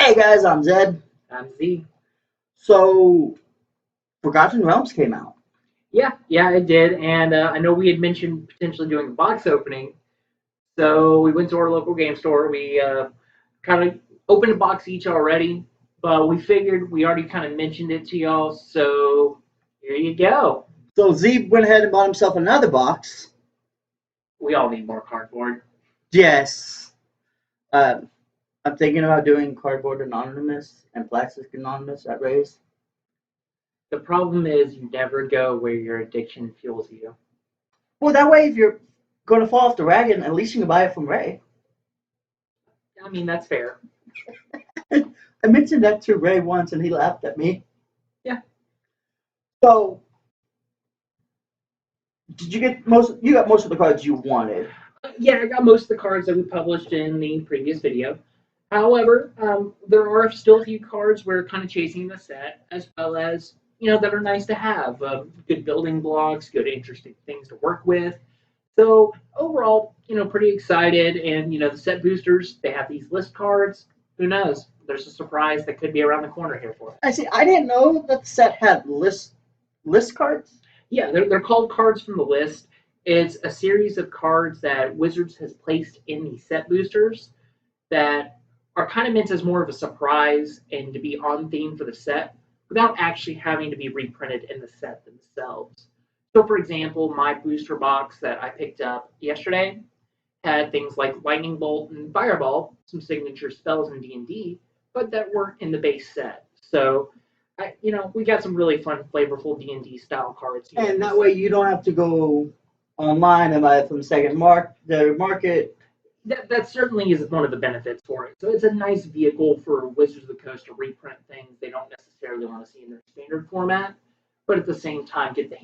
Hey guys, I'm Zed. I'm Z. So, Forgotten Realms came out. Yeah, I did, and I know we had mentioned potentially doing a box opening, so we went to our local game store. We kind of opened a box each already, but we figured we already kind of mentioned it to y'all, so here you go. So Z went ahead and bought himself another box. We all need more cardboard. Yes. Uh, I'm thinking about doing Cardboard Anonymous and Plastic Anonymous at Ray's. The problem is you never go where your addiction fuels you. Well, that way, if you're going to fall off the wagon, at least you can buy it from Ray. I mean, that's fair. I mentioned that to Ray once, and he laughed at me. Yeah. So, did you get most? You got most of the cards you wanted. Yeah, I got most of the cards that we published in the previous video. However, there are still a few cards we're kind of chasing the set, as well as that are nice to have. Good building blocks, good interesting things to work with. So overall, pretty excited. And the set boosters, they have these list cards. Who knows? There's a surprise that could be around the corner here for us. I see. I didn't know that the set had list cards. Yeah, they're called cards from the list. It's a series of cards that Wizards has placed in the set boosters that are kind of meant as more of a surprise and to be on theme for the set without actually having to be reprinted in the set themselves. So, for example, my booster box that I picked up yesterday had things like Lightning Bolt and Fireball, some signature spells in D&D, but that weren't in the base set. So, we got some really fun, flavorful D&D style cards. And that way you don't have to go online and buy it from the market. That certainly is one of the benefits for it. So it's a nice vehicle for Wizards of the Coast to reprint things they don't necessarily want to see in their standard format, but at the same time get the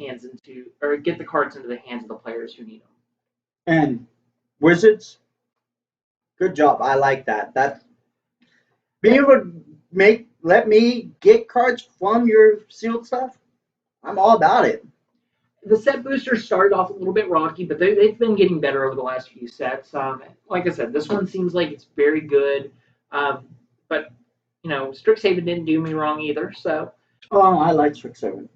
cards into the hands of the players who need them. And Wizards, good job. I like that. That being able to let me get cards from your sealed stuff, I'm all about it. The set boosters started off a little bit rocky, but they've been getting better over the last few sets. Like I said, this one seems like it's very good. But Strixhaven didn't do me wrong either. So. Oh, I like Strixhaven.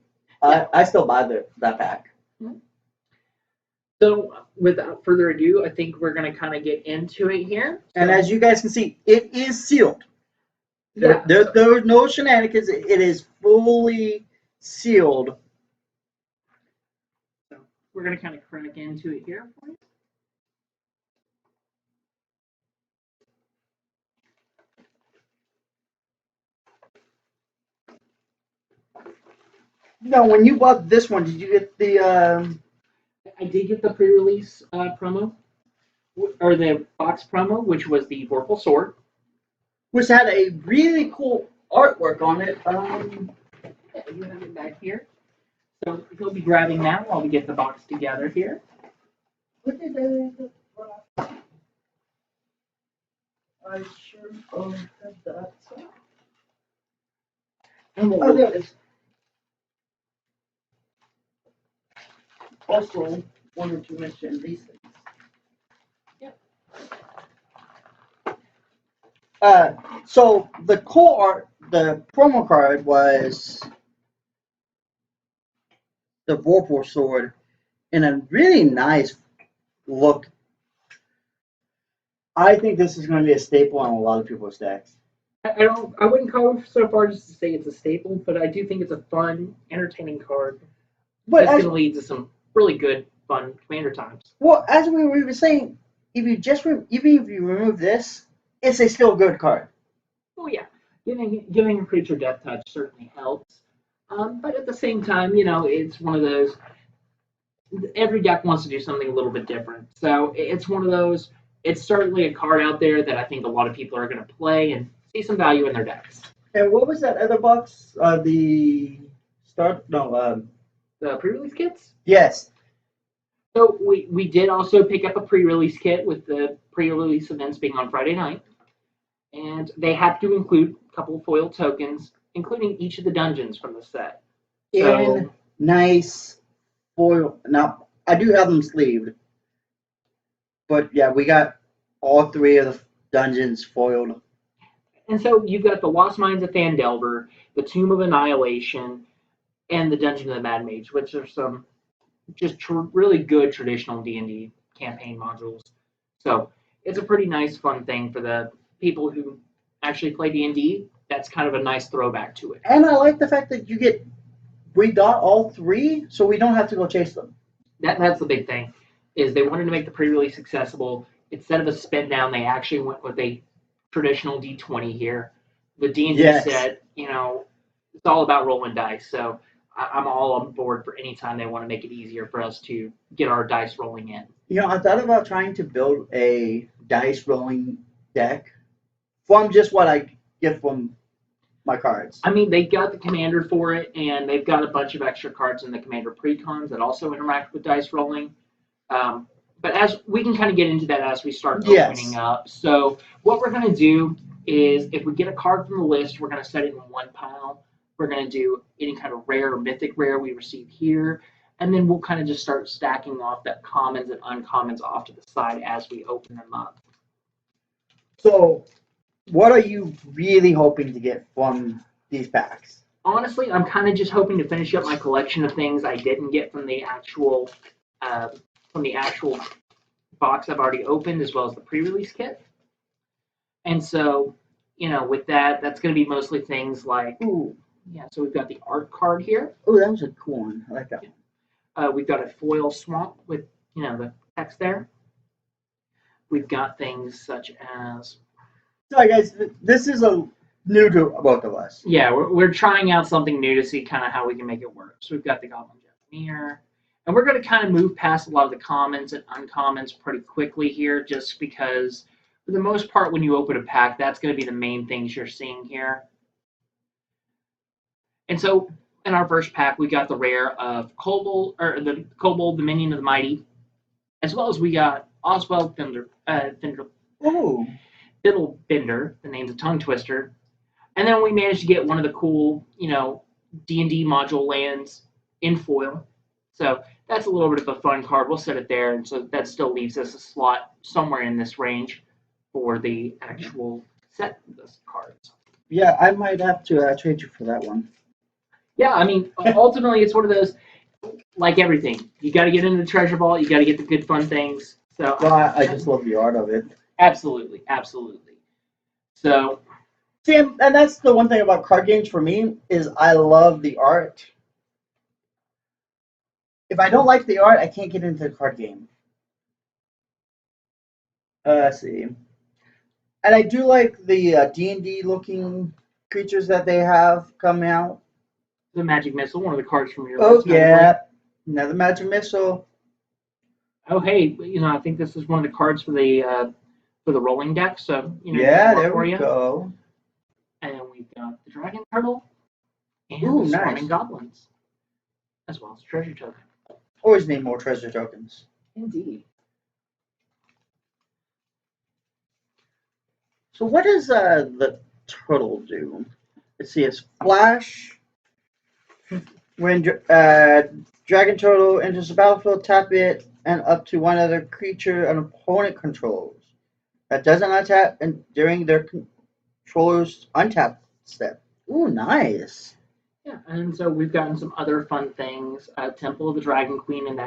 Yeah. I still buy that pack. Mm-hmm. So, without further ado, I think we're going to kind of get into it here. And as you guys can see, it is sealed. Yeah. There's no shenanigans. It is fully sealed. So, we're going to kind of crack into it here for you. Now, when you bought this one, did you get the? I did get the pre-release promo, or the box promo, which was the Vorpal Sword, which had a really cool artwork on it. Yeah, you have it back here. So he'll be grabbing that while we get the box together here. What did I sure have that. Oh, there it is. Also, wanted to mention these things. Yep. So the core, the promo card was the Vorpal sword in a really nice look. I think this is going to be a staple on a lot of people's decks. I wouldn't go so far just to say it's a staple, but I do think it's a fun, entertaining card. But it's going to lead to some really good, fun commander times. Well, as we were saying, even if you remove this, it's a still good card. Oh yeah, giving a creature death touch certainly helps. But at the same time, it's one of those. Every deck wants to do something a little bit different, so it's one of those. It's certainly a card out there that I think a lot of people are going to play and see some value in their decks. And what was that other box? The pre-release kits? Yes. So we did also pick up a pre-release kit with the pre-release events being on Friday night. And they have to include a couple of foil tokens, including each of the dungeons from the set. And nice foil. Now, I do have them sleeved. But yeah, we got all three of the dungeons foiled. And so you've got the Lost Mines of Phandelver, the Tomb of Annihilation, and the Dungeon of the Mad Mage, which are some just really good traditional D&D campaign modules. So it's a pretty nice, fun thing for the people who actually play D&D. That's kind of a nice throwback to it. And I like the fact that we got all three, so we don't have to go chase them. That's the big thing, is they wanted to make the pre-release accessible. Instead of a spin down, they actually went with a traditional D20 here. The D&D Yes. set, it's all about rolling dice. So I'm all on board for any time they want to make it easier for us to get our dice rolling in. I thought about trying to build a dice rolling deck from just what I get from my cards. I mean, they got the commander for it, and they've got a bunch of extra cards in the commander precons that also interact with dice rolling. But as we can kind of get into that as we start opening up. So what we're going to do is, if we get a card from the list, we're going to set it in one pile. We're going to do any kind of rare or mythic rare we receive here, and then we'll kind of just start stacking off that commons and uncommons off to the side as we open them up. So, what are you really hoping to get from these packs? Honestly, I'm kind of just hoping to finish up my collection of things I didn't get from the actual box I've already opened, as well as the pre-release kit. And so, with that, that's going to be mostly things like, so we've got the art card here. Oh, that was a cool one. I like that one. We've got a foil swamp with, the text there. We've got things such as... Sorry, guys, this is new to both of us. Yeah, we're trying out something new to see kind of how we can make it work. So we've got the Goblin Japanese. And we're going to kind of move past a lot of the commons and uncommons pretty quickly here, just because for the most part, when you open a pack, that's going to be the main things you're seeing here. And so in our first pack, we got the rare of Kobold, the Minion of the Mighty, as well as we got Oswald Fiddlebender, the name's a tongue twister. And then we managed to get one of the cool, D&D module lands in foil. So that's a little bit of a fun card. We'll set it there, and so that still leaves us a slot somewhere in this range for the actual set of the cards. Yeah, I might have to trade you for that one. Yeah, I mean, ultimately, it's one of those, like everything. You got to get into the treasure vault. You got to get the good, fun things. So well, I just love the art of it. Absolutely. So, see, and that's the one thing about card games for me is I love the art. If I don't like the art, I can't get into the card game. Let's see. And I do like the D&D looking creatures that they have coming out. The Magic Missile, one of the cards from your list. Oh, yeah. Another Magic Missile. Oh, hey, I think this is one of the cards for the rolling deck. So, yeah, there we go. And then we've got the Dragon Turtle and the Swarming Goblins, as well as Treasure Token. Always need more treasure tokens. Indeed. So what does the turtle do? Let's see, it's flash. When Dragon Turtle enters the battlefield, tap it and up to one other creature an opponent controls that doesn't untap and during their controller's untap step. Ooh, nice. Yeah, and so we've gotten some other fun things. Temple of the Dragon Queen and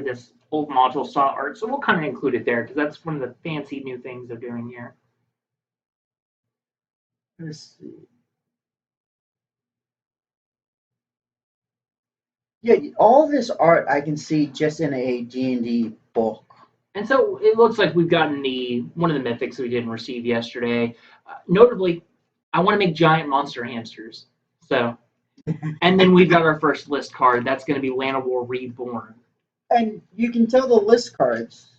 this old module saw art. So we'll kind of include it there because that's one of the fancy new things they're doing here. Let's see. Yeah, all this art I can see just in a D&D book. And so it looks like we've gotten one of the mythics we didn't receive yesterday. Notably, I want to make giant monster hamsters. So, and then we've got our first list card. That's going to be Land of War Reborn. And you can tell the list cards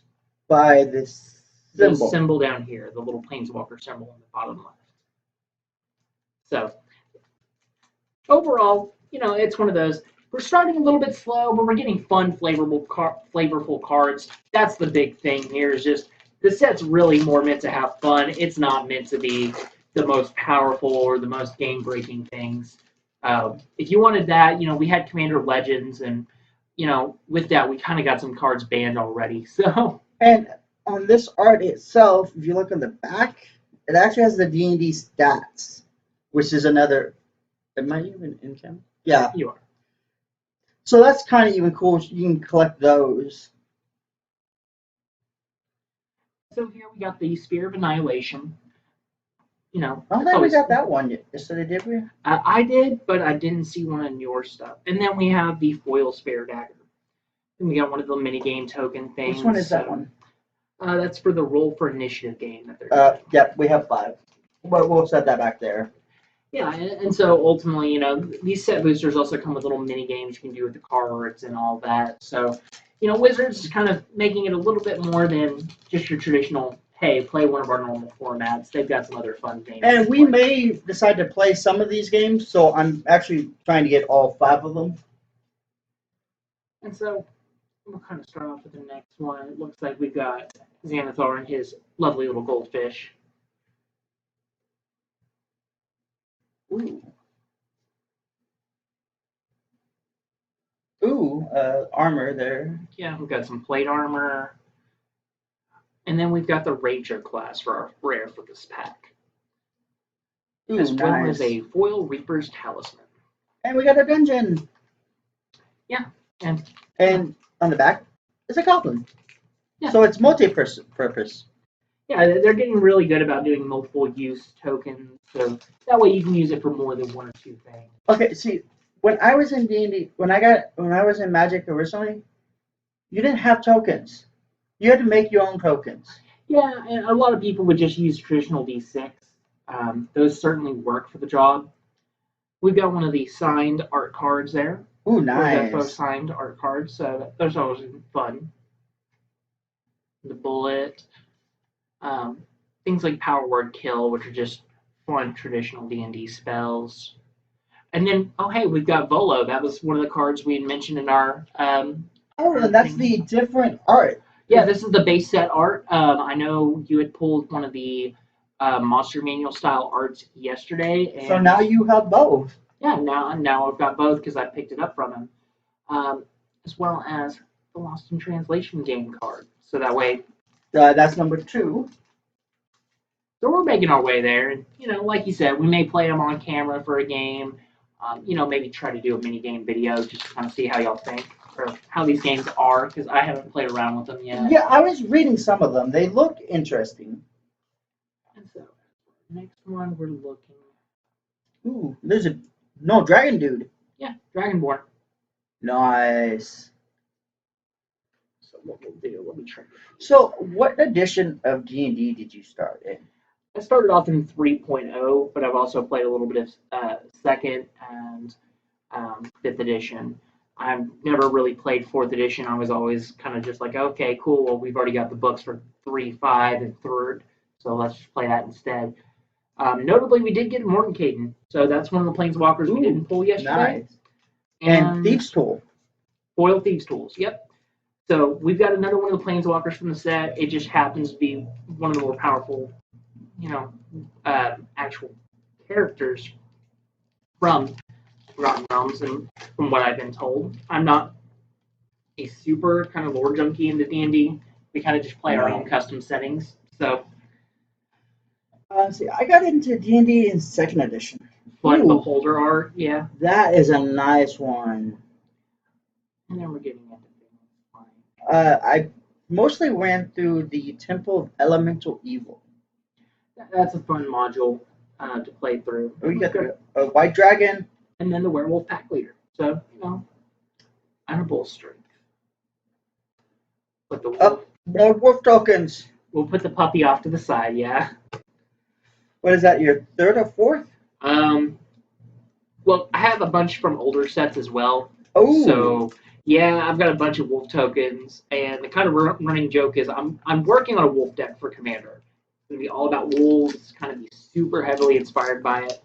by this symbol. The symbol down here, the little Planeswalker symbol on the bottom left. So, overall, it's one of those. We're starting a little bit slow, but we're getting fun, flavorful cards. That's the big thing here is just the set's really more meant to have fun. It's not meant to be the most powerful or the most game-breaking things. If you wanted that, we had Commander Legends, and, with that, we kind of got some cards banned already. So. And on this art itself, if you look on the back, it actually has the D&D stats, which is another. Am I even in camera? Yeah. You are. So that's kind of even cool. You can collect those. So here we got the Spear of Annihilation. You know, I don't it's think we always got that one yet. Yesterday, did we? I did, but I didn't see one in your stuff. And then we have the foil spare dagger. And we got one of the mini game token things. Which one is that one? That's for the roll for initiative game that they're doing. Yep, we have 5. But we'll set that back there. Yeah, and so ultimately, you know, these set boosters also come with little mini games you can do with the cards and all that. So, you know, Wizards is kind of making it a little bit more than just your traditional, hey, play one of our normal formats. They've got some other fun games. And we may decide to play some of these games, so I'm actually trying to get all 5 of them. And so we'll kind of start off with the next one. It looks like we've got Xanathar and his lovely little goldfish. Ooh. Ooh, armor there. Yeah, we've got some plate armor. And then we've got the Ranger class for our rare for this pack. Ooh, As well nice. as a foil Reaper's Talisman. And we got a dungeon. Yeah, and on the back, it's a goblin. Yeah. So it's multi-purpose. yeah, they're getting really good about doing multiple use tokens, so that way you can use it for more than 1 or 2 things. Okay, see, when I was in D&D, when I was in Magic originally, you didn't have tokens. You had to make your own tokens. Yeah, and a lot of people would just use traditional D6. Those certainly work for the job. We've got one of the signed art cards there. Ooh, Defo nice. signed art cards, so those are always fun. The bullet, things like Power Word Kill, which are just fun traditional D&D spells. And then, oh hey, we've got Volo. That was one of the cards we had mentioned in our. Oh, and that's the different art. Yeah, this is the base set art. I know you had pulled one of the Monster Manual style arts yesterday. And So now you have both. Yeah, now I've got both because I picked it up from him, as well as the Lost in Translation game card. So that way, That's number 2. so we're making our way there. And you know, like you said, we may play them on camera for a game. You know, maybe try to do a mini game video just to kind of see how y'all think or how these games are because I haven't played around with them yet. Yeah, I was reading some of them. They look interesting. And so, next one we're looking. Ooh, there's a dragon dude. Yeah, Dragonborn. Nice. So what we'll do, let me try. So, what edition of D&D did you start in? I started off in 3.0, but I've also played a little bit of second and 5th edition. I've never really played 4th edition. I was always kind of just like, okay, cool. Well, we've already got the books for 3, 5, and 3rd, so let's just play that instead. Notably, we did get Mordenkainen, so that's one of the planeswalkers we didn't pull yesterday. Nice. And Thieves' Tool. Foil Thieves' Tools, yep. So we've got another one of the planeswalkers from the set. It just happens to be one of the more powerful, you know, actual characters from Forgotten Realms, and from what I've been told, I'm not a super kind of lore junkie into D&D. We kind of just play our own custom settings. So, See, I got into D&D in 2nd edition. but Ooh. Beholder art, yeah. That is a nice one. And then we're getting into things. I mostly ran through the Temple of Elemental Evil. That's a fun module to play through. We got a White Dragon. And then the Werewolf Pack Leader. So, you know, and a Bull Strength. But the wolf, More wolf tokens. we'll put the puppy off to the side, yeah. What is that, your 3rd or 4th? Well, I have a bunch from older sets as well. Oh. So, yeah, I've got a bunch of wolf tokens, and the kind of running joke is I'm working on a wolf deck for Commander. It's going to be all about wolves, kind of be super heavily inspired by it.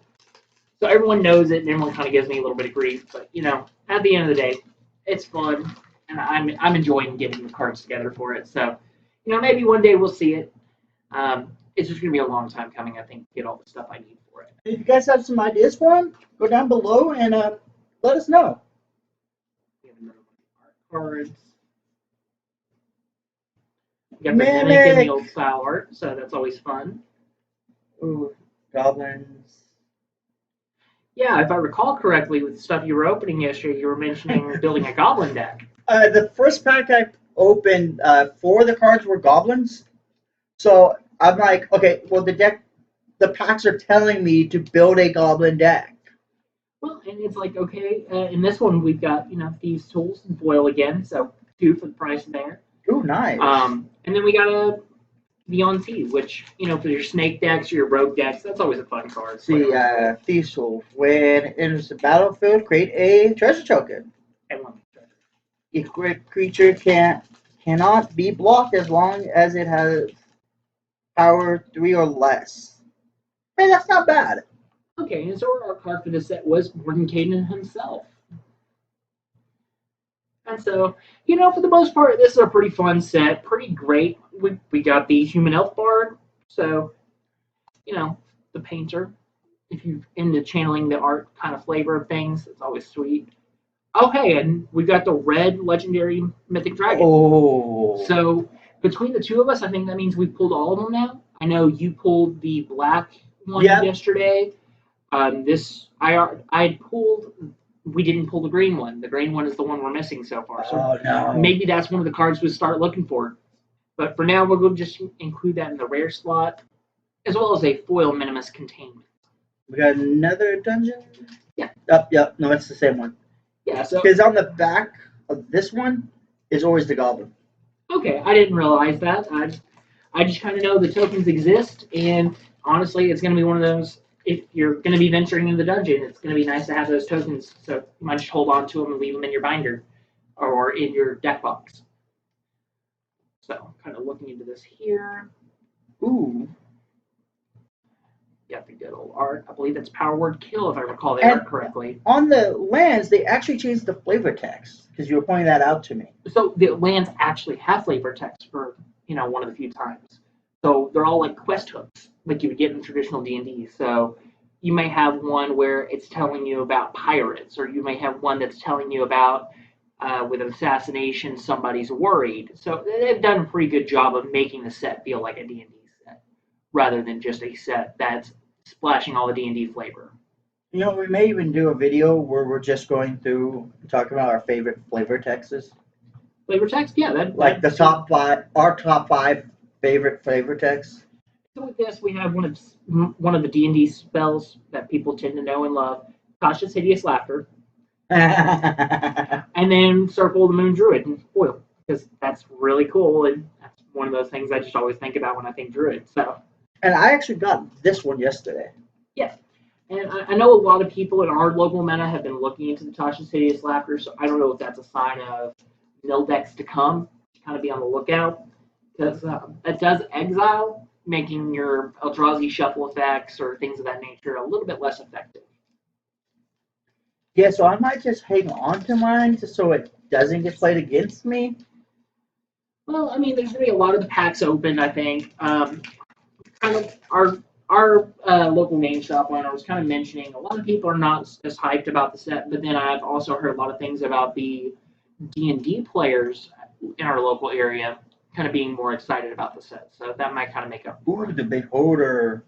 So everyone knows it, and everyone kind of gives me a little bit of grief. But, you know, at the end of the day, it's fun, and I'm enjoying getting the cards together for it. So, you know, maybe one day we'll see it. It's just going to be a long time coming, I think, to get all the stuff I need for it. If you guys have some ideas for them, go down below and let us know. We have another one of art cards. We got the Mimic in the old style art, so that's always fun. Ooh, goblins. Yeah, if I recall correctly, with the stuff you were opening yesterday, you were mentioning building a goblin deck. The first pack I opened, 4 of the cards were goblins. So I'm like, okay, well the packs are telling me to build a goblin deck. Well, and it's like, okay, in this one we've got, thieves' tools and foil again, so 2 for the price there. Ooh, nice. And then we got a Beyond Sea, which, for your snake decks or your rogue decks, that's always a fun card. See, Thieves Tool. When it enters the battlefield, create a treasure token. And one. Each creature cannot be blocked as long as it has power 3 or less. Hey, that's not bad. Okay, and so our card for this set was Mordenkainen himself. And so, for the most part, this is a pretty fun set, pretty great. We got the Human Elf Bard, so, the painter. If you're into channeling the art kind of flavor of things, it's always sweet. Okay, and we got the red legendary mythic dragon. Oh. So between the two of us, I think that means we pulled all of them now. I know you pulled the black one yesterday. I pulled. We didn't pull the green one. The green one is the one we're missing so far. So no. maybe that's one of the cards we start looking for. But for now, we're going to just include that in the rare slot, as well as a foil minimus containment. We got another dungeon? Yeah. Yep. No, it's the same one. Yeah, so. Because on the back of this one is always the goblin. Okay, I didn't realize that. I just kind of know the tokens exist, and honestly, it's going to be one of those. If you're going to be venturing into the dungeon, it's going to be nice to have those tokens. So you might just hold on to them and leave them in your binder or in your deck box. So, kind of looking into this here. Ooh. Yeah, the good old art. I believe that's Power Word Kill, if I recall the art correctly. On the lands, they actually changed the flavor text because you were pointing that out to me. So the lands actually have flavor text for one of the few times. So they're all like quest hooks, like you would get in traditional D&D. So you may have one where it's telling you about pirates, or you may have one that's telling you about with an assassination somebody's worried. So they've done a pretty good job of making the set feel like a D&D set, rather than just a set that's splashing all the D&D flavor. We may even do a video where we're just going through talking about our favorite flavor texts. Flavor text, yeah, like the top 5, our top 5 favorite flavor texts. So with this, we have one of the D&D spells that people tend to know and love, Tasha's Hideous Laughter, and then Circle of the Moon Druid and foil, because that's really cool, and that's one of those things I just always think about when I think Druid. So. And I actually got this one yesterday. Yeah. And I know a lot of people in our local meta have been looking into the Tasha's Hideous Laughter, so I don't know if that's a sign of mill decks to come. Kind of be on the lookout, because it does exile, making your Eldrazi shuffle effects or things of that nature a little bit less effective. Yeah, so I might just hang on to mine just so it doesn't get played against me. Well, I mean, there's going to be a lot of the packs open, I think. Kind of our local game shop owner was kind of mentioning a lot of people are not as hyped about the set, but then I've also heard a lot of things about the D&D players in our local area kind of being more excited about the set. So that might kind of make up for it. Ooh, the Beholder.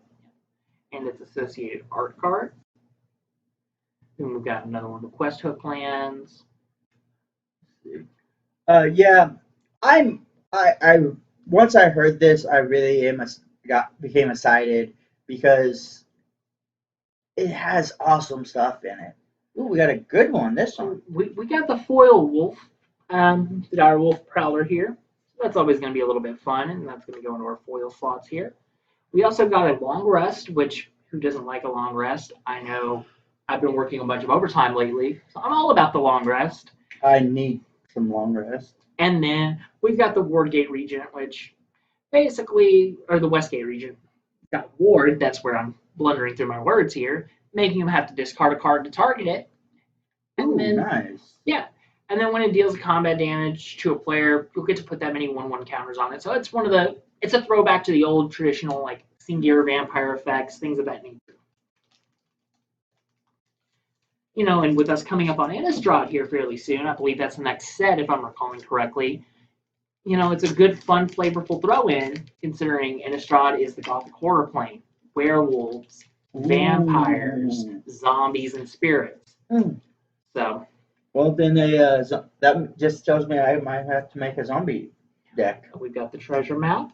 And its associated art card. Then we've got another one, the Quest Hook lands. Yeah, I once I heard this, I really became excited because it has awesome stuff in it. Ooh, we got a good one. This one. We got the foil wolf, the dire wolf prowler here. So that's always going to be a little bit fun, and that's going to go into our foil slots here. We also got a long rest, which who doesn't like a long rest? I know I've been working a bunch of overtime lately, so I'm all about the long rest. I need some long rest. And then we've got the Wardgate Regent, which basically, or the Westgate Regent. We've got Ward, that's where I'm blundering through my words here, making him have to discard a card to target it. And Ooh, then, nice. Yeah. And then when it deals combat damage to a player, you'll get to put that many 1/1 counters on it. So it's a throwback to the old traditional, like, Singular vampire effects, things of that nature. And with us coming up on Innistrad here fairly soon, I believe that's the next set, if I'm recalling correctly. It's a good, fun, flavorful throw-in, considering Innistrad is the Gothic horror plane. werewolves, vampires, Ooh. zombies, and spirits. Hmm. So, Well, then that just tells me I might have to make a zombie deck. we've got the treasure map.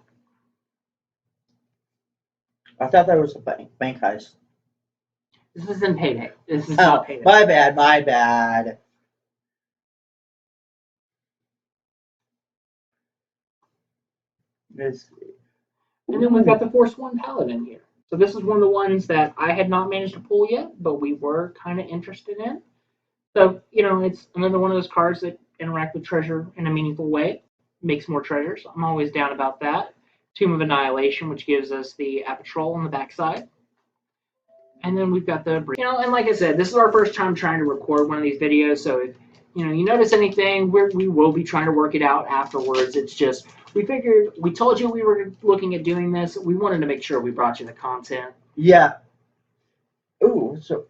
I thought that was a bank heist. This isn't Payday. This is Oh, not Payday. my bad, my bad. This. And then we've got the Force One Paladin here. So this is one of the ones that I had not managed to pull yet, but we were kind of interested in. So, it's another one of those cards that interact with treasure in a meaningful way, makes more treasures. I'm always down about that. Tomb of Annihilation, which gives us the Apatrol on the backside. And then we've got the, and like I said, this is our first time trying to record one of these videos. So if, you notice anything, we will be trying to work it out afterwards. It's just, we told you we were looking at doing this. We wanted to make sure we brought you the content. Yeah. Ooh, so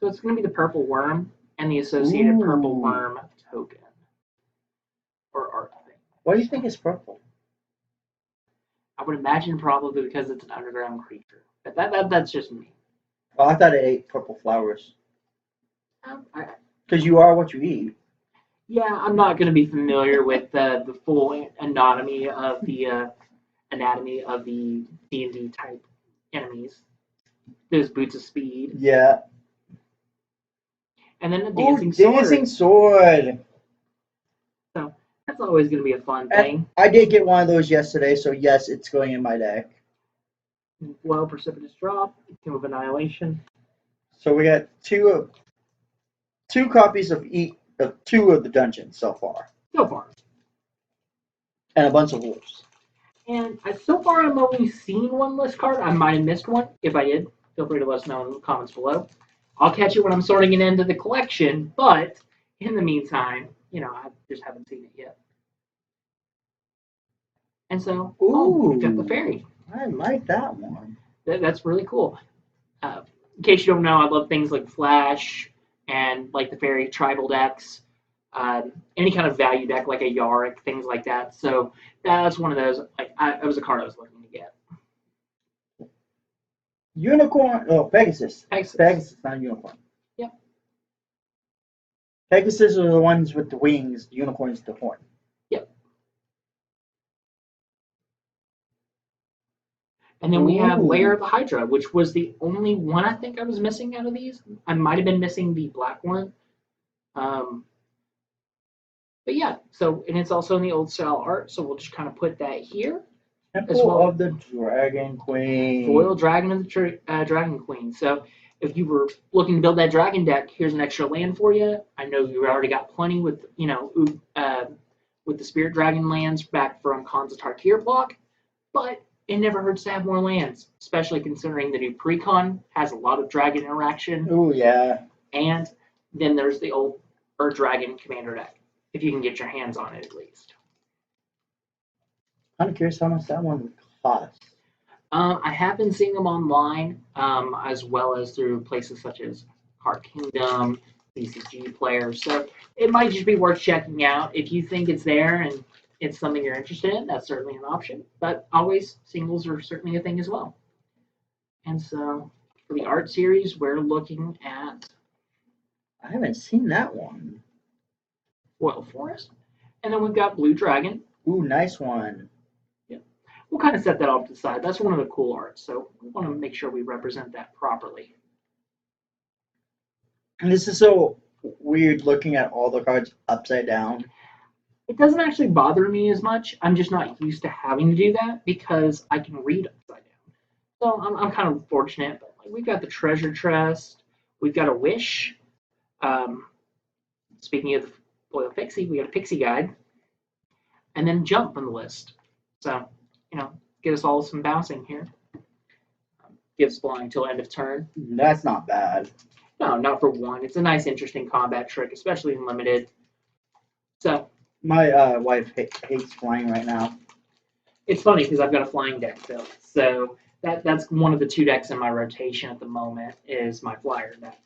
it's going to be the purple worm and the associated purple Ooh. worm token or art thing. Why do you think it's purple? I would imagine probably because it's an underground creature. But that's just me. Oh, I thought it ate purple flowers. Because you are what you eat. Yeah, I'm not going to be familiar with the full anatomy of the D&D type enemies. Those boots of speed. Yeah. And then the dancing sword. Dancing sword. So that's always going to be a fun thing. I did get one of those yesterday, so yes, it's going in my deck. Well, precipitous drop, Tomb of Annihilation. So we got two copies of two of the dungeons so far. So far. And a bunch of wolves. And so far, I've only seen one list card. I might have missed one. If I did, feel free to let us know in the comments below. I'll catch it when I'm sorting it into the collection, but in the meantime, I just haven't seen it yet. And so, we've got the fairy. I like that one. That's really cool. In case you don't know, I love things like Flash and like the fairy tribal decks, any kind of value deck like a Yarick, things like that. So that's one of those. It was a card I was looking to get. Unicorn. Oh, Pegasus. Pegasus, not unicorn. Yep. Pegasus are the ones with the wings. The unicorn's the horn. Yep. And then we have Lair of the Hydra, which was the only one I think I was missing out of these. I might have been missing the black one. But yeah, and it's also in the old style art, so we'll just kind of put that here. Temple of the Dragon Queen. Foil Dragon of the Dragon Queen. So if you were looking to build that dragon deck, here's an extra land for you. I know you already got plenty with with the Spirit Dragon lands back from Khans of Tarkir block, but it never hurts to have more lands, especially considering the new Precon has a lot of dragon interaction. Oh yeah. And then there's the old Earth Dragon Commander deck, if you can get your hands on it at least. I'm curious how much that one would cost. I have been seeing them online, as well as through places such as Card Kingdom, BCG players. So it might just be worth checking out. If you think it's there and it's something you're interested in, that's certainly an option. But always, singles are certainly a thing as well. And so for the art series, we're looking at... I haven't seen that one. Royal Forest. And then we've got Blue Dragon. Ooh, nice one. We'll kind of set that off to the side. That's one of the cool arts, so we want to make sure we represent that properly. And this is so weird looking at all the cards upside down. It doesn't actually bother me as much. I'm just not used to having to do that because I can read upside down. So I'm kind of fortunate. But we've got the Treasure Chest. We've got a Wish. Speaking of Foil Pixie, we got a Pixie Guide. And then Jump on the list. So... get us all some bouncing here. Gives flying till end of turn. That's not bad. No, not for one. It's a nice, interesting combat trick, especially in limited. So my wife hates flying right now. It's funny because I've got a flying deck built. So that's one of the two decks in my rotation at the moment is my flyer deck.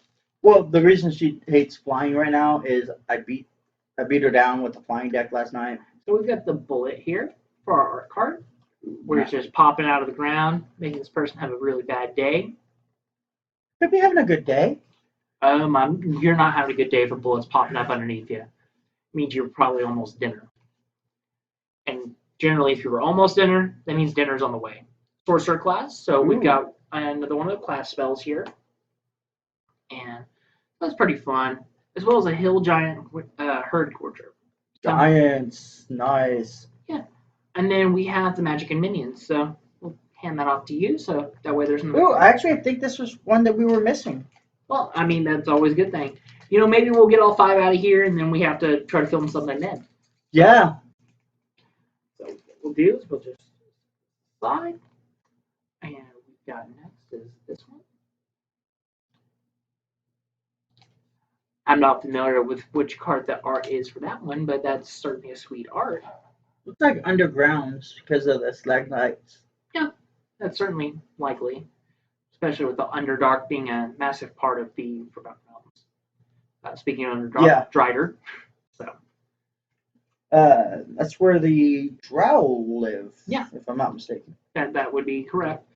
Well, the reason she hates flying right now is I beat her down with the flying deck last night. So we've got the Bullet here for our art card. where it's just popping out of the ground, making this person have a really bad day. Could be having a good day. You're not having a good day if a bullet's popping up underneath you. It means you're probably almost dinner. And generally, if you were almost dinner, that means dinner's on the way. Sorcerer class. So we've got another one of the class spells here. And that's pretty fun. As well as a hill giant herd quarter. Giants. Nice. Yeah. And then we have the magic and minions. So we'll hand that off to you. So that way there's no. Ooh, actually, I think this was one that we were missing. Well, I mean, that's always a good thing. You know, maybe we'll get all 5 out of here and then we have to try to film something then. Yeah. So what we'll do is we'll just slide. And we've got next is this one. I'm not familiar with which card the art is for that one, but that's certainly a sweet art. Looks like undergrounds because of the stalagmites. Yeah, that's certainly likely, especially with the Underdark being a massive part of the Forgotten Realms. Speaking of Underdark, Yeah. Drider. So. That's where the Drow live. Yeah. If I'm not mistaken. That would be correct.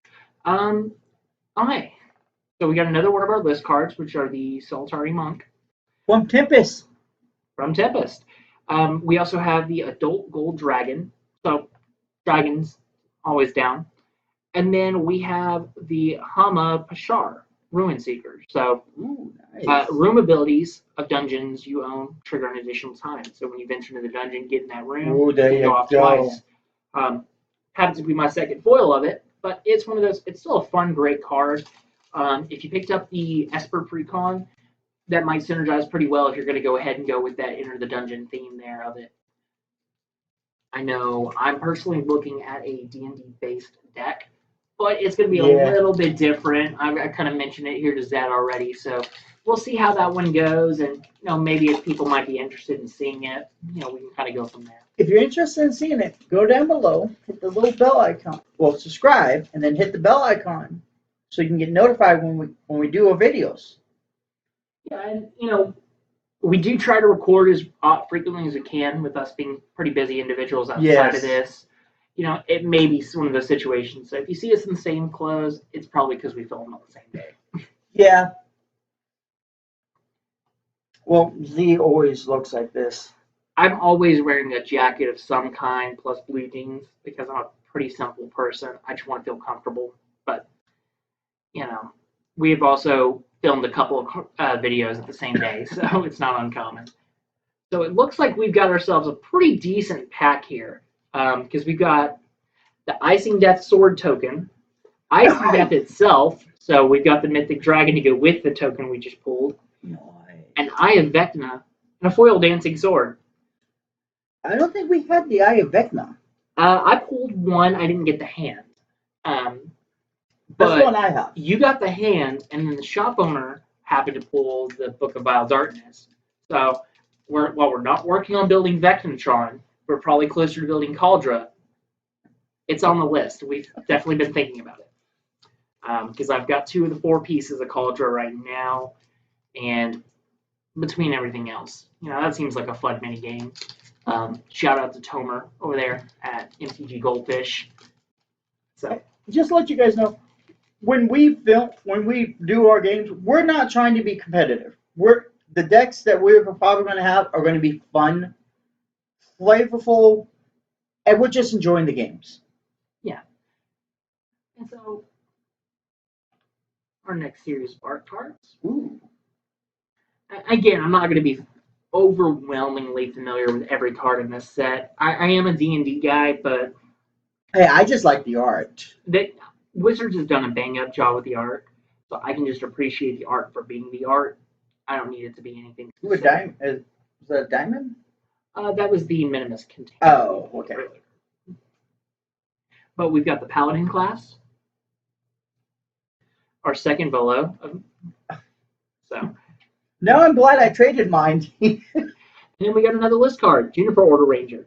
Okay. So we got another one of our list cards, which are the Solitary Monk. From Tempest. From Tempest. We also have the Adult Gold Dragon. So, dragons, always down. And then we have the Hama Pashar, Ruin Seeker. So, ooh, nice. Room abilities of dungeons you own trigger an additional time. So, when you venture into the dungeon, get in that room, ooh, there you go off twice. Happens to be my second foil of it, but it's one of those, it's still a fun, great card. If you picked up the Esper Precon, that might synergize pretty well if you're going to go ahead and go with that Enter the Dungeon theme there of it. I know I'm personally looking at a D&D based deck, but it's going to be a little bit different. I kind of mentioned it here to Zed already, so we'll see how that one goes, and maybe if people might be interested in seeing it, we can kind of go from there. If you're interested in seeing it, go down below, hit the little bell icon. Well, subscribe, and then hit the bell icon so you can get notified when we do our videos. Yeah, and we do try to record as frequently as we can with us being pretty busy individuals outside of this. It may be one of those situations. So if you see us in the same clothes, it's probably because we filmed on the same day. Yeah. Well, Z always looks like this. I'm always wearing a jacket of some kind plus blue jeans because I'm a pretty simple person. I just want to feel comfortable. But, we've also filmed a couple of videos at the same day, so it's not uncommon. So it looks like we've got ourselves a pretty decent pack here because we've got the Icing Death Sword token, Icing Death itself, so we've got the Mythic Dragon to go with the token we just pulled, and Eye of Vecna, and a foil Dancing Sword. I don't think we had the Eye of Vecna. I pulled one, I didn't get the hand. That's the one I have. You got the hand, and then the shop owner happened to pull the Book of Vile Darkness. So, while we're not working on building Vecnatron, we're probably closer to building Cauldra. It's on the list. We've definitely been thinking about it. Because I've got 2 of the 4 pieces of Cauldra right now, and between everything else, that seems like a fun mini game. Shout out to Tomer over there at MTG Goldfish. So, just to let you guys know, when we do our games, we're not trying to be competitive. The decks that we're probably going to have are going to be fun, flavorful, and we're just enjoying the games. Yeah. And so, our next series of art cards. Ooh. Again, I'm not going to be overwhelmingly familiar with every card in this set. I am a D&D guy, but hey, I just like the art. Wizards has done a bang-up job with the art, so I can just appreciate the art for being the art. I don't need it to be anything. Is that a diamond? That was the Minimus container. Oh, okay. But we've got the Paladin class, our second Volo. So. Now I'm glad I traded mine. And then we got another list card, Juniper Order Ranger,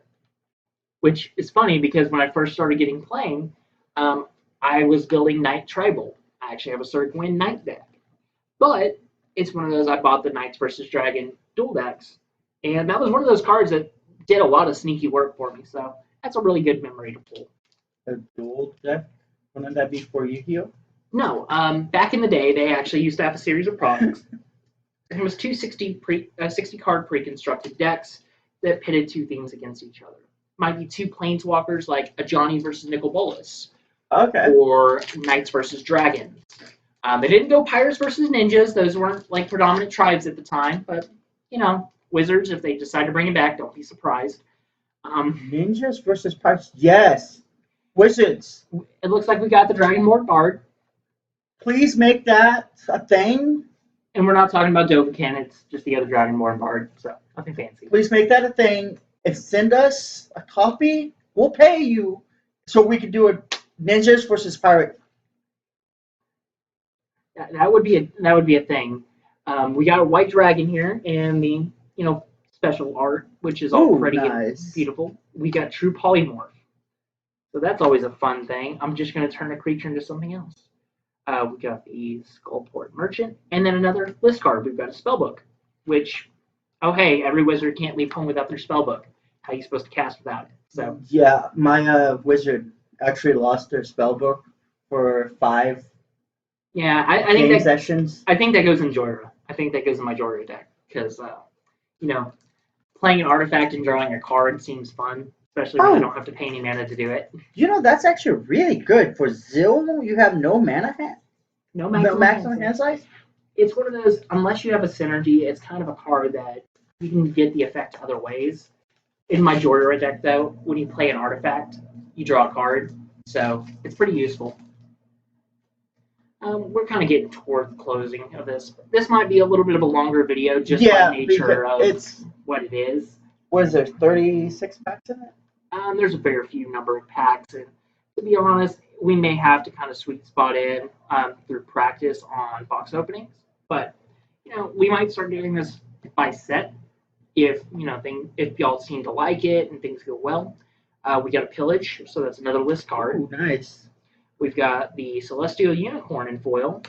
which is funny because when I first started getting playing, I was building Knight Tribal. I actually have a Cirque Wind Knight deck. But it's one of those, I bought the Knights versus Dragon dual decks. And that was one of those cards that did a lot of sneaky work for me. So that's a really good memory to pull. a dual deck? Wouldn't that be for Yu-Gi-Oh? No, back in the day, they actually used to have a series of products. It was two 60 card pre-constructed decks that pitted two things against each other. Might be two planeswalkers like a Johnny versus Nicol Bolas, Okay. or Knights versus Dragons. They didn't go Pirates versus Ninjas; those weren't like predominant tribes at the time. But Wizards, if they decide to bring it back, don't be surprised. Ninjas versus Pirates. Yes. Wizards. It looks like we got the Dragonborn Bard. Please make that a thing. And we're not talking about Dovahkiin, it's just the other Dragonborn Bard, so nothing fancy. Please make that a thing and send us a copy. We'll pay you so we can do a Ninjas versus Pirate. That would be a thing. We got a white dragon here and the special art, which is all pretty nice. beautiful. We got true polymorph. So that's always a fun thing. I'm just gonna turn a creature into something else. We got the Skullport Merchant, and then another list card. We've got a spellbook, which, oh hey, every wizard can't leave home without their spellbook. How are you supposed to cast without it? So yeah, my wizard actually lost their spellbook for 5 I think game sessions. I think that goes in Joyra. I think that goes in my Joyra deck because playing an artifact and drawing a card seems fun, especially when I don't have to pay any mana to do it. That's actually really good. For Zil, you have no mana hand. No maximum hand size? It's one of those, unless you have a synergy, it's kind of a card that you can get the effect other ways. In my Joyra deck, though, when you play an artifact, you draw a card, so it's pretty useful. We're kind of getting toward the closing of this. This might be a little bit of a longer video just by nature of what it is. What is there, 36 packs in it? There's a fair few number of packs, and to be honest, we may have to kind of sweet spot in through practice on box openings. But we might start doing this by set if if y'all seem to like it and things go well. We got a Pillage, so that's another list card. Ooh, nice. We've got the Celestial Unicorn in foil,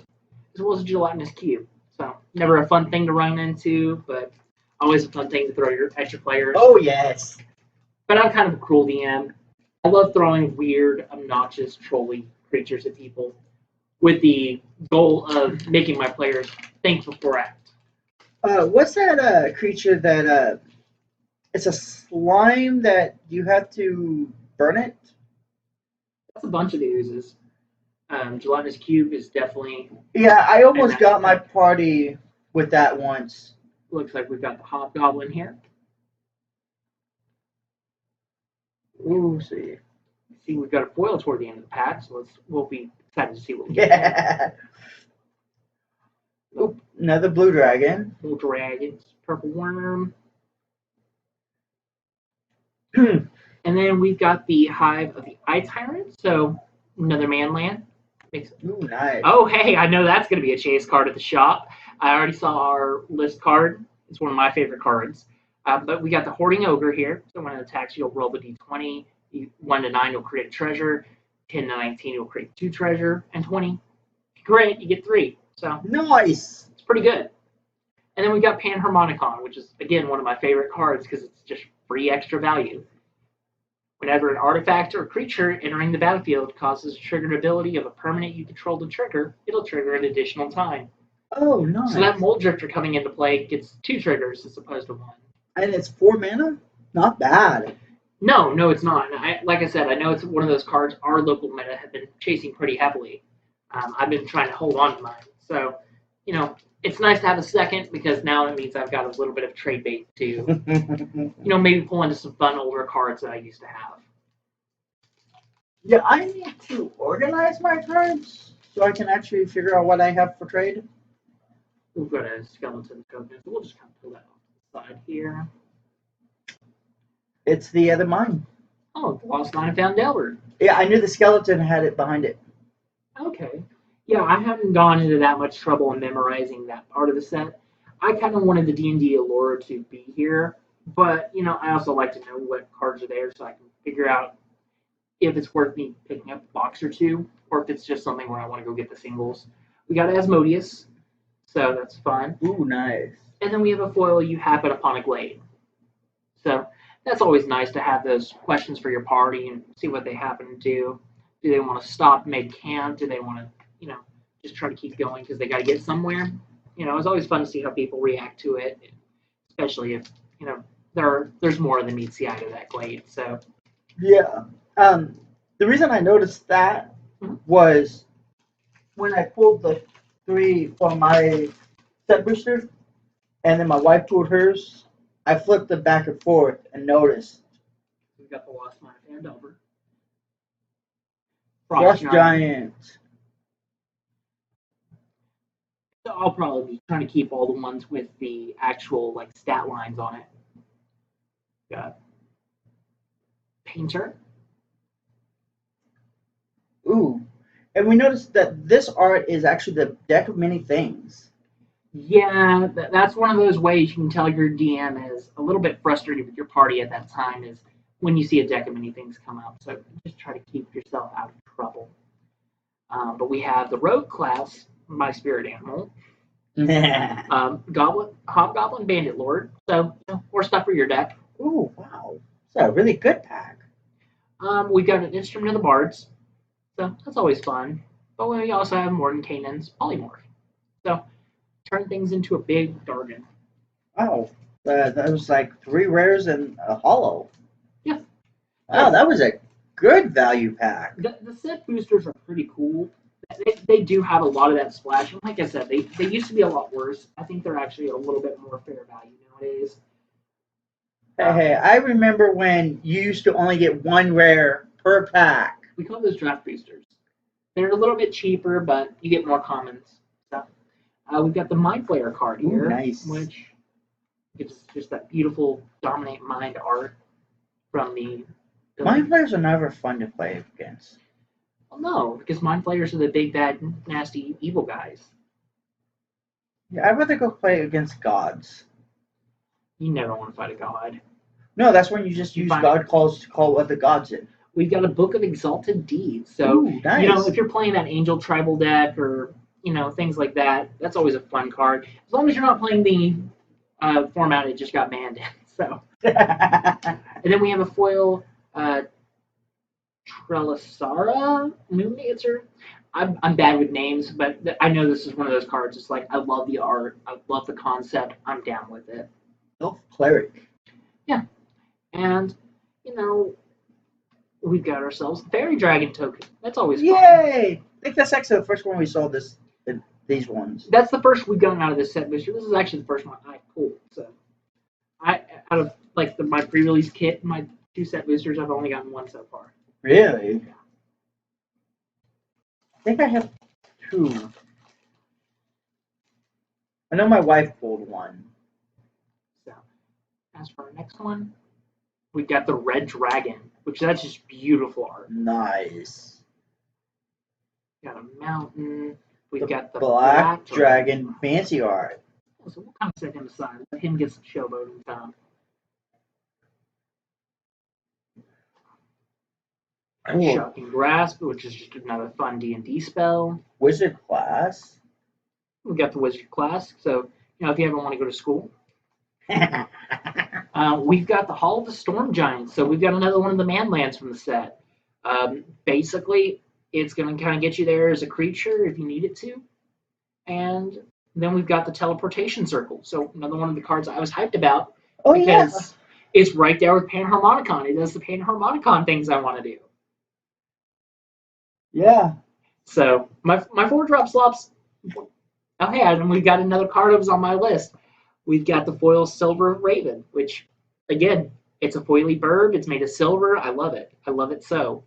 as well as a Gelatinous Cube. So never a fun thing to run into, but always a fun thing to throw at your players. Oh yes. But I'm kind of a cruel DM. I love throwing weird, obnoxious, trolly creatures at people with the goal of making my players think before act. What's that creature that it's a slime that you have to burn it? That's a bunch of the oozes. Gelatinous Cube is definitely... Yeah, I almost got my party with that once. Looks like we've got the Hobgoblin here. Ooh, see, we've got a foil toward the end of the pack, so we'll be excited to see what we get. Yeah. Oop, another blue dragon. Blue dragons, purple worm. Hmm. And then we've got the Hive of the Eye Tyrant, so another man land. Ooh, nice. Oh, hey, I know that's going to be a chase card at the shop. I already saw our list card. It's one of my favorite cards. But we got the Hoarding Ogre here. So when it attacks, you'll roll the d20. 1 to 9, you'll create a treasure. 10 to 19, you'll create 2 treasure. And 20, great, you get 3. So nice. It's pretty good. And then we got Panharmonicon, which is, again, one of my favorite cards because it's just free extra value. Whenever an artifact or creature entering the battlefield causes a triggered ability of a permanent you control to trigger, it'll trigger an additional time. Oh, nice. So that Mold Drifter coming into play gets 2 triggers as opposed to 1. And it's 4 mana? Not bad. No, it's not. Like I said, I know it's one of those cards our local meta have been chasing pretty heavily. I've been trying to hold on to mine. So, it's nice to have a second because now it means I've got a little bit of trade bait to, maybe pull into some fun older cards that I used to have. Yeah, I need to organize my cards so I can actually figure out what I have for trade. We've got a skeleton token, so we'll just kind of pull that off the side here. It's the other mine. Oh, the Lost Mine of Found Delbert. Yeah, I knew the skeleton had it behind it. Okay. Yeah, I haven't gone into that much trouble in memorizing that part of the set. I kind of wanted the D&D allure to be here, but, I also like to know what cards are there so I can figure out if it's worth me picking up a box or two, or if it's just something where I want to go get the singles. We got Asmodeus, so that's fun. Ooh, nice. And then we have a foil, You Happen Upon a Glade. So that's always nice to have those questions for your party and see what they happen to do. Do they want to stop mid camp? Do they want to, just try to keep going because they got to get somewhere? It's always fun to see how people react to it, especially if there's more than meets the eye to that glade. So Yeah. The reason I noticed that was when I pulled the 3 from my set booster, and then my wife pulled hers. I flipped it back and forth and noticed we've got the Lost Mine of Andover, Frost Giant. So I'll probably be trying to keep all the ones with the actual stat lines on it. Got Painter. Ooh. And we noticed that this art is actually the deck of many things. Yeah, that's one of those ways you can tell your DM is a little bit frustrated with your party at that time is when you see a deck of many things come out. So just try to keep yourself out of trouble. But we have the Rogue class, my spirit animal. Hobgoblin, Bandit Lord. So more stuff for your deck. Ooh, wow. It's a really good pack. We've got an Instrument of the Bards. So that's always fun. But we also have Mordenkainen's Polymorph. So turn things into a big Dargon. Oh, that was 3 rares and a hollow. Yeah. Wow, that was a good value pack. The set boosters are pretty cool. They do have a lot of that splash. And like I said, they used to be a lot worse. I think they're actually a little bit more fair value nowadays. Hey, I remember when you used to only get 1 rare per pack. We call those draft boosters. They're a little bit cheaper, but you get more commons. So, we've got the Mind Flayer card here, nice. Which gives just that beautiful Dominate Mind art from the Mind Flayers are never fun to play against. Well, no, because Mind Flayers are the big, bad, nasty, evil guys. Yeah, I'd rather go play against gods. You never want to fight a god. No, that's when you just use God calls to call what the gods in. We've got a Book of Exalted Deeds. So, ooh, nice. If you're playing that Angel Tribal deck or, things like that, that's always a fun card. As long as you're not playing the format it just got banned in. So. And then we have a foil Trelasara Moon Dancer. I'm bad with names, but I know this is one of those cards. It's I love the art. I love the concept. I'm down with it. Elf Cleric. Yeah. And, we've got ourselves the Fairy Dragon token. That's always fun. Yay! I think that's actually the first one we saw these ones. That's the first we've gotten out of this set booster. This is actually the first one I pulled. So, out of my pre-release kit, my 2 set boosters, I've only gotten 1 so far. Really? Yeah. I think I have 2. I know my wife pulled 1. So, as for our next one, we got the Red Dragon, which that's just beautiful art. Nice. Got a mountain. We've got the Black Dragon fancy art. So we'll kind of set him aside. Let him get some showboating time. Shocking Grasp, which is just another fun D&D spell. Wizard class. We got the Wizard class, so if you ever want to go to school. We've got the Hall of the Storm Giants, so we've got another one of the manlands from the set. Basically, it's going to kind of get you there as a creature if you need it to. And then we've got the Teleportation Circle, so another one of the cards I was hyped about. Oh, because it's right there with Panharmonicon. It does the Panharmonicon things I want to do. Yeah. So my 4-drop slops. Oh, hey, and we've got another card that was on my list. We've got the foil Silver Raven, which, again, it's a foily bird. It's made of silver. I love it. I love it so.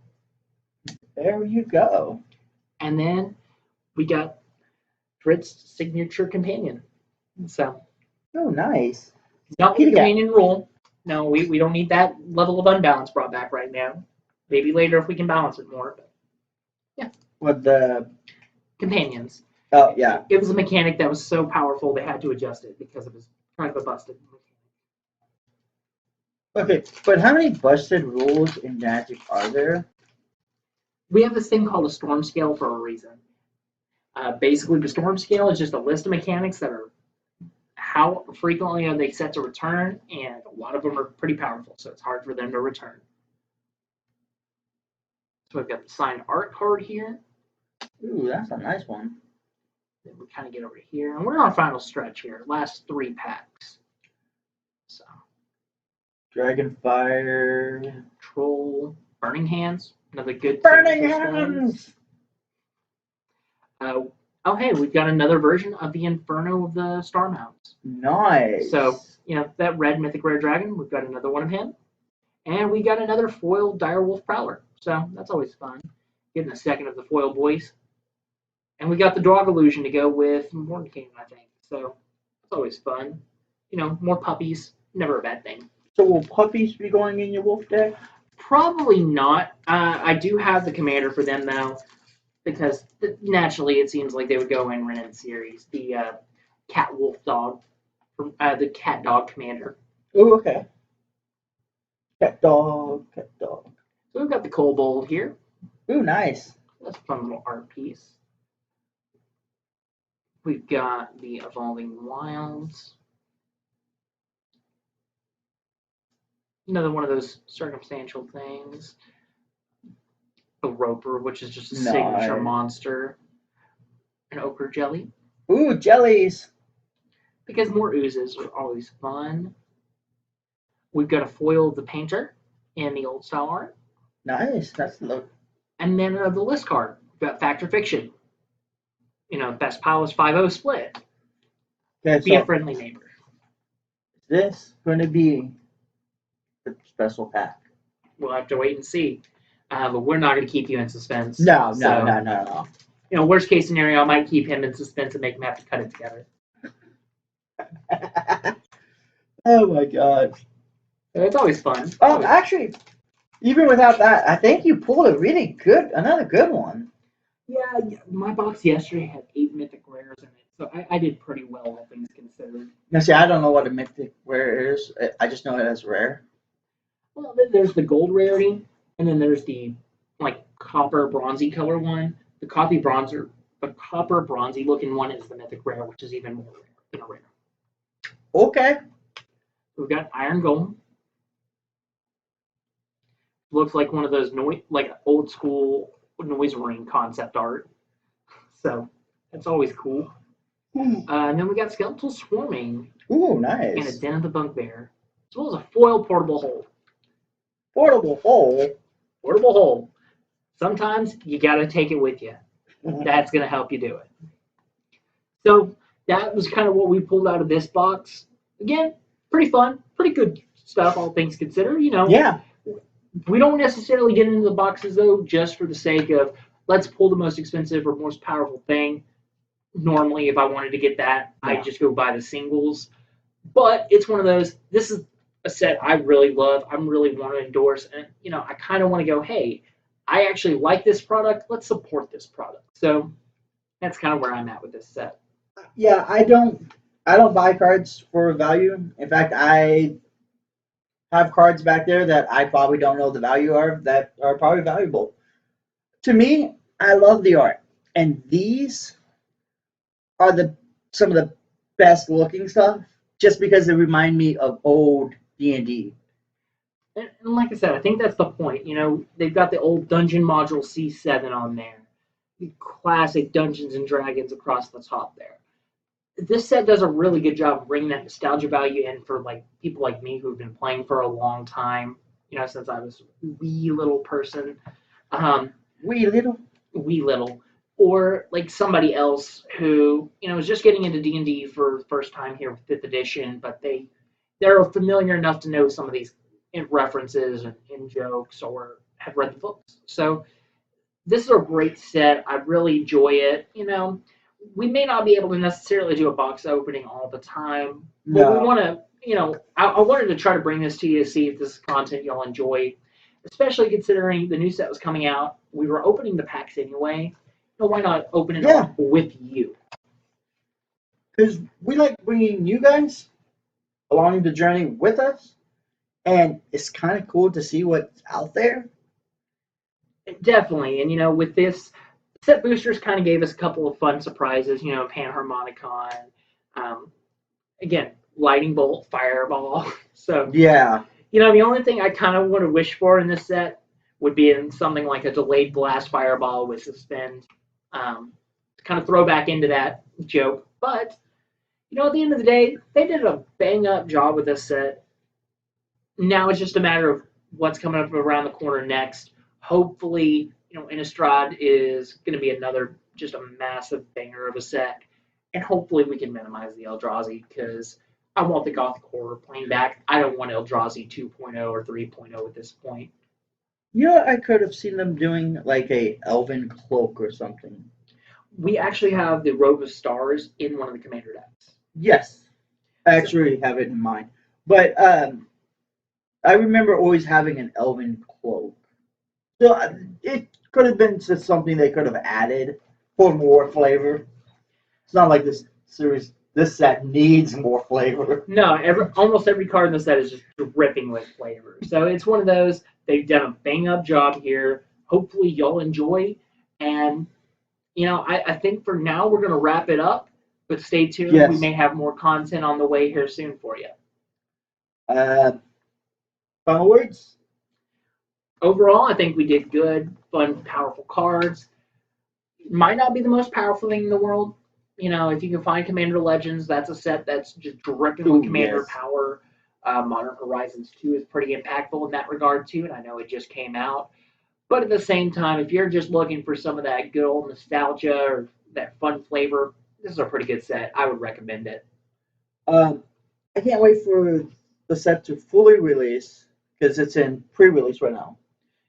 There you go. And then we got Frit's signature companion. So. Oh, nice. Not with the companion rule. No, we don't need that level of unbalance brought back right now. Maybe later if we can balance it more. But yeah. With the companions. Oh, yeah. It was a mechanic that was so powerful they had to adjust it because it was kind of a busted mechanic. Okay, but how many busted rules in Magic are there? We have this thing called a storm scale for a reason. Basically, the storm scale is just a list of mechanics that how frequently are they set to return, and a lot of them are pretty powerful, so it's hard for them to return. So we've got the signed art card here. Ooh, that's a nice one. Then we kind of get over here, and we're on our final stretch here. Last 3 packs. So Dragonfire. Troll, Burning Hands, another good Burning signature Hands! spells. Oh, hey, we've got another version of the Inferno of the Star Mounts. Nice. So, that red Mythic Rare Dragon, we've got another one of him. And we got another foil Direwolf Prowler. So, that's always fun. Getting a second of the foil boys. And we got the Dog Illusion to go with Mordenkainen, I think. So, that's always fun. More puppies, never a bad thing. So will puppies be going in your wolf deck? Probably not. I do have the commander for them, though. Because naturally, it seems like they would go in Renin series. The cat wolf dog, the cat dog commander. Oh, okay. Cat dog, cat dog. So we've got the kobold here. Ooh, nice. That's a fun little art piece. We've got the Evolving Wilds. Another one of those circumstantial things. A Roper, which is just a signature monster. An Ochre Jelly. Ooh, jellies. Because more oozes are always fun. We've got a foil of the Painter in the old style art. Nice. That's the look. And then the list card. We've got Fact or Fiction. Best pile is 5-0 split. Okay, Be a friendly neighbor. Is this going to be the special pack? We'll have to wait and see. But we're not going to keep you in suspense. No. Worst case scenario, I might keep him in suspense and make him have to cut it together. Oh my god. It's always fun. Actually, even without that, I think you pulled another good one. Yeah, my box yesterday had 8 mythic rares in it, so I did pretty well, all things considered. Now, see, I don't know what a mythic rare is. I just know it as rare. Well, there's the gold rarity, and then there's the copper bronzy color one. The copper bronzy looking one is the mythic rare, which is even more rare than a rare. Okay. We've got Iron Golem. Looks like one of those old school noise ring concept art. So that's always cool. And then we got Skeletal Swarming. Ooh, nice. And a Den of the Bugbear. As well as a foil Portable Hole. Portable hole? Portable Hole. Sometimes you got to take it with you. That's going to help you do it. So that was kind of what we pulled out of this box. Again, pretty fun. Pretty good stuff, all things considered. Yeah. We don't necessarily get into the boxes, though, just for the sake of let's pull the most expensive or most powerful thing. Normally, if I wanted to get that, I'd just go buy the singles. But it's one of those, this is a set I really love. I really want to endorse. And, I kind of want to go, hey, I actually like this product. Let's support this product. So that's kind of where I'm at with this set. Yeah, I don't buy cards for value. In fact, I have cards back there that I probably don't know the value of that are probably valuable. To me, I love the art. And these are some of the best looking stuff just because they remind me of old D&D. And like I said, I think that's the point. They've got the old Dungeon Module C7 on there. The classic Dungeons and Dragons across the top there. This set does a really good job of bringing that nostalgia value in for people like me who've been playing for a long time, since I was a wee little person. Wee little. Or somebody else who, is just getting into D&D for the first time here with 5th edition, but they're familiar enough to know some of these references and jokes or have read the books. So this is a great set. I really enjoy it. We may not be able to necessarily do a box opening all the time, but we want to, I wanted to try to bring this to you to see if this is content you'll enjoy, especially considering the new set was coming out. We were opening the packs anyway. So why not open it up with you? Because we like bringing you guys along the journey with us, and it's kind of cool to see what's out there. Definitely, and with this, set boosters kind of gave us a couple of fun surprises. Panharmonicon, again, lightning bolt, fireball. So Yeah. the only thing I kind of want to wish for in this set would be in something like a delayed blast fireball with suspend, to kind of throw back into that joke. But at the end of the day, they did a bang up job with this set. Now it's just a matter of what's coming up around the corner next. Hopefully, Innistrad is going to be another just a massive banger of a set, and hopefully we can minimize the Eldrazi because I want the Gothic Horror playing back. I don't want Eldrazi 2.0 or 3.0 at this point. I could have seen them doing like a elven cloak or something. We actually have the Robe of Stars in one of the commander decks. Yes, I actually have it in mind. But I remember always having an elven cloak. So it could have been just something they could have added for more flavor. It's not like this set needs more flavor. No, almost every card in the set is just dripping with flavor. So it's one of those. They've done a bang up job here. Hopefully you'll enjoy. And I think for now we're gonna wrap it up. But stay tuned. Yes. We may have more content on the way here soon for you. Final words? Overall, I think we did good, fun, powerful cards. Might not be the most powerful thing in the world. If you can find Commander Legends, that's a set that's just dripping with Commander Yes. power. Modern Horizons 2 is pretty impactful in that regard too, and I know it just came out. But at the same time, if you're just looking for some of that good old nostalgia or that fun flavor, this is a pretty good set. I would recommend it. I can't wait for the set to fully release because it's in pre-release right now.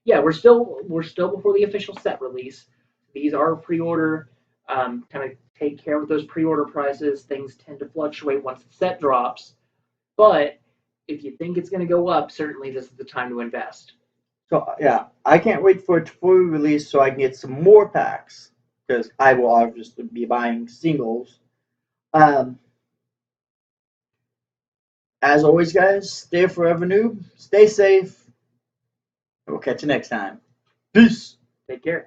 Yeah, we're still before the official set release. These are pre-order. Kind of take care with those pre-order prices. Things tend to fluctuate once the set drops, but if you think it's going to go up, certainly this is the time to invest. So yeah, I can't wait for it to fully release so I can get some more packs because I will obviously be buying singles. Um, as always, guys, stay forever noob, stay safe, and we'll catch you next time. Peace. Take care.